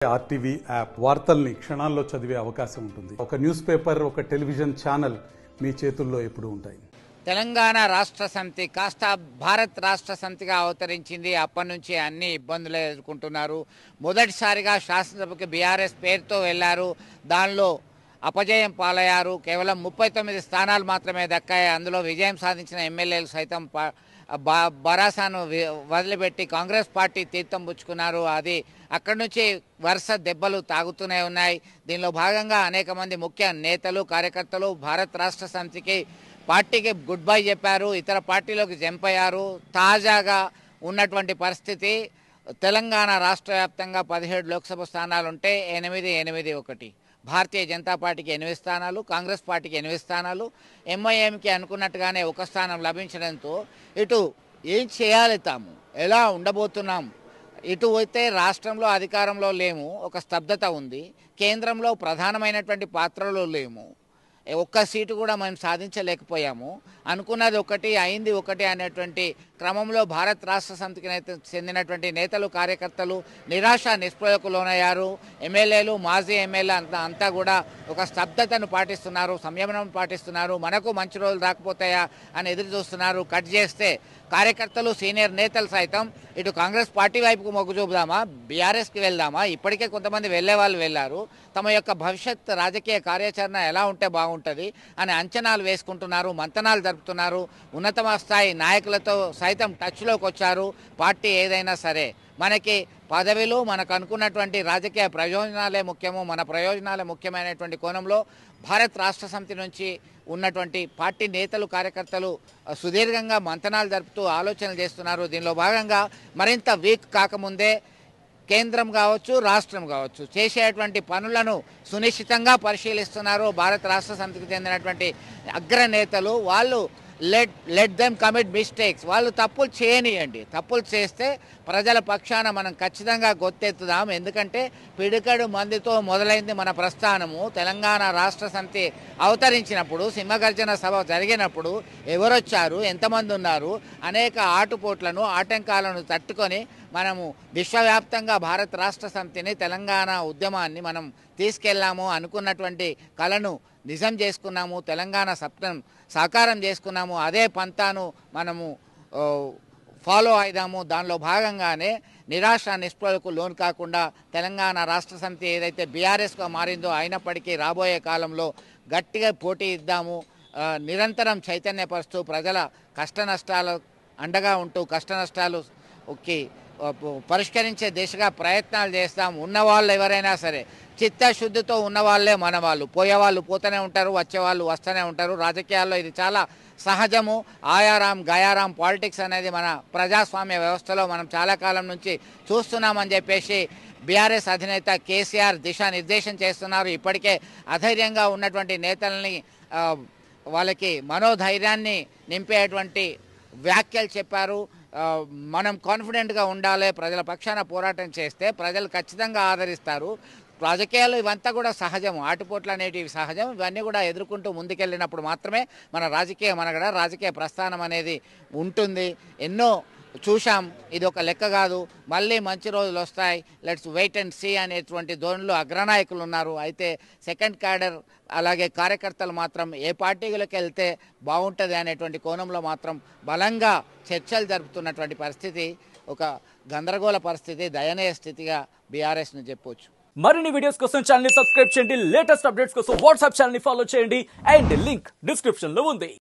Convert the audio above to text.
RTV app వార్తల్ని క్షణాల్లో చదివే అవకాశం ఉంటుంది. ఒక న్యూస్ పేపర్, ఒక టెలివిజన్ ఛానల్ మీ చేతుల్లో ఎప్పుడూ ఉంటాయి. తెలంగాణ రాష్ట్ర సమితి కాస్త భారత్ రాష్ట్ర సమితిగా అవతరించింది. అప్పటి నుంచి అన్ని ఇబ్బందులు ఎదుర్కొంటున్నారు. మొదటిసారిగా శాసనసభకు బీఆర్ఎస్ పేరుతో వెళ్లారు. దానిలో అపజయం పాలయ్యారు. కేవలం 39 స్థానాలు మాత్రమే దక్కాయి. అందులో విజయం సాధించిన ఎమ్మెల్యేలు సైతం బరాసాను వదిలిపెట్టి కాంగ్రెస్ పార్టీ తీర్థం పుచ్చుకున్నారు. అది అక్కడి నుంచి వరుస దెబ్బలు తాగుతూనే ఉన్నాయి. దీనిలో భాగంగా అనేక మంది ముఖ్య నేతలు, కార్యకర్తలు భారత్ రాష్ట్ర సమితికి పార్టీకి గుడ్ బై చెప్పారు. ఇతర పార్టీలోకి జంప్ అయ్యారు. తాజాగా ఉన్నటువంటి పరిస్థితి తెలంగాణ రాష్ట్ర వ్యాప్తంగా 17 లోక్సభ స్థానాలుంటే 8-8-1 భారతీయ జనతా పార్టీకి 8 స్థానాలు, కాంగ్రెస్ పార్టీకి 8 స్థానాలు, ఎంఐఎంకి అనుకున్నట్టుగానే 1 స్థానం లభించడంతో ఇటు ఏం చేయాలి, తాము ఎలా ఉండబోతున్నాం, ఇటు అయితే రాష్ట్రంలో అధికారంలో లేము, ఒక స్తబ్దత ఉంది, కేంద్రంలో ప్రధానమైనటువంటి పాత్రలో లేము, ఒక్క సీటు కూడా మనం సాధించలేకపోయాము, అనుకున్నది ఒకటి అయింది ఒకటి అనేటువంటి క్రమంలో భారత్ రాష్ట్ర సమితికి చెందినటువంటి నేతలు, కార్యకర్తలు నిరాశ నిస్పృహకు లోనయ్యారు. ఎమ్మెల్యేలు, మాజీ ఎమ్మెల్యే అంతా కూడా ఒక స్తబ్దతను పాటిస్తున్నారు, సంయమనం పాటిస్తున్నారు. మనకు మంచి రోజులు రాకపోతాయా అని ఎదురు చూస్తున్నారు. కట్ చేస్తే కార్యకర్తలు, సీనియర్ నేతలు సైతం ఇటు కాంగ్రెస్ పార్టీ వైపుకు మొగ్గు చూపుదామా, బీఆర్ఎస్కి వెళ్దామా, ఇప్పటికే కొంతమంది వెళ్లే వాళ్ళు వెళ్ళారు, తమ యొక్క భవిష్యత్ రాజకీయ కార్యాచరణ ఎలా ఉంటే బాగుంటుంది అని అంచనాలు వేసుకుంటున్నారు, మంతనాలు జరుపుతున్నారు. ఉన్నత స్థాయి నాయకులతో సైతం టచ్లోకి వచ్చారు. పార్టీ ఏదైనా సరే మనకి పదవిలు, మనకు అనుకున్నటువంటి రాజకీయ ప్రయోజనాలే ముఖ్యము, మన ప్రయోజనాలే ముఖ్యమైనటువంటి కోణంలో భారత్ రాష్ట్ర సమితి నుంచి ఉన్నటువంటి పార్టీ నేతలు, కార్యకర్తలు సుదీర్ఘంగా మంతనాలు జరుపుతూ ఆలోచనలు చేస్తున్నారు. దీనిలో భాగంగా మరింత వీక్ కాకముందే కేంద్రం కావచ్చు, రాష్ట్రం కావచ్చు చేసేటువంటి పనులను సునిశ్చితంగా పరిశీలిస్తున్నారు భారత రాష్ట్ర సమితికి చెందినటువంటి అగ్రనేతలు. వాళ్ళు లెట్ దెమ్ కమిట్ మిస్టేక్స్, వాళ్ళు తప్పులు చేయనియండి, తప్పులు చేస్తే ప్రజల పక్షాన మనం ఖచ్చితంగా గొత్తెత్తుదాం. ఎందుకంటే పిడికడు మందితో మొదలైంది మన ప్రస్థానము. తెలంగాణ రాష్ట్ర సమితి అవతరించినప్పుడు, సింహగర్జన సభ జరిగినప్పుడు ఎవరొచ్చారు, ఎంతమంది ఉన్నారు, అనేక ఆటుపోట్లను, ఆటంకాలను తట్టుకొని మనము విశ్వవ్యాప్తంగా భారత రాష్ట్ర సమితిని, తెలంగాణ ఉద్యమాన్ని మనం తీసుకెళ్ళాము. అనుకున్నటువంటి కళను నిజం చేసుకున్నాము, తెలంగాణ స్వప్నం సాకారం చేసుకున్నాము. అదే పంతాను మనము ఫాలో అయిదాము. దానిలో భాగంగానే నిరాశ నిస్పృహలకు లోను కాకుండా తెలంగాణ రాష్ట్ర సమితి ఏదైతే బీఆర్ఎస్గా మారిందో అయినప్పటికీ రాబోయే కాలంలో గట్టిగా పోటీ ఇద్దాము, నిరంతరం చైతన్యపరుస్తూ ప్రజల కష్ట నష్టాలు అండగా ఉంటూ కష్ట నష్టాలు పరిష్కరించే దిశగా ప్రయత్నాలు చేస్తాం. ఉన్నవాళ్ళు ఎవరైనా సరే చిత్తశుద్ధితో ఉన్నవాళ్ళే మన వాళ్ళు. పోయేవాళ్ళు పోతూనే ఉంటారు, వచ్చేవాళ్ళు వస్తూనే ఉంటారు. రాజకీయాల్లో ఇది చాలా సహజము. ఆయారాం గయారాం పాలిటిక్స్ అనేది మన ప్రజాస్వామ్య వ్యవస్థలో మనం చాలా కాలం నుంచి చూస్తున్నామని చెప్పేసి బీఆర్ఎస్ అధినేత కేసీఆర్ దిశానిర్దేశం చేస్తున్నారు. ఇప్పటికే అధైర్యంగా ఉన్నటువంటి నేతల్ని వాళ్ళకి మనోధైర్యాన్ని నింపేటువంటి వ్యాఖ్యలు చెప్పారు. మనం కాన్ఫిడెంట్గా ఉండాలి, ప్రజల పక్షాన పోరాటం చేస్తే ప్రజలు ఖచ్చితంగా ఆదరిస్తారు. రాజకీయాలు ఇవంతా కూడా సహజము, ఆటుపోట్లు అనేటివి సహజం. ఇవన్నీ కూడా ఎదుర్కొంటూ ముందుకెళ్ళినప్పుడు మాత్రమే మన రాజకీయ ప్రస్థానం అనేది ఉంటుంది. ఎన్నో చూశాం, ఇది ఒక లెక్క కాదు, మళ్ళీ మంచి రోజులు వస్తాయి, లెట్స్ వెయిట్ అండ్ సీ అనేటువంటి ధోరణిలో అగ్రనాయకులు ఉన్నారు. అయితే సెకండ్ క్యాడర్ అలాగే కార్యకర్తలు మాత్రం ఏ పార్టీలకు వెళ్తే బాగుంటుంది అనేటువంటి కోణంలో మాత్రం బలంగా చర్చలు జరుపుతున్నటువంటి పరిస్థితి ఒక గందరగోళ పరిస్థితి, దయనీయ స్థితిగా బీఆర్ఎస్ను చెప్పొచ్చు. మరిన్ని వీడియోస్ కోసం ఛానల్ ని సబ్స్క్రైబ్ చేయండి, లేటెస్ట్ అప్డేట్స్ కోసం వాట్సాప్ ఛానల్ ని ఫాలో చేయండి అండ్ లింక్ డిస్క్రిప్షన్ లో ఉంది.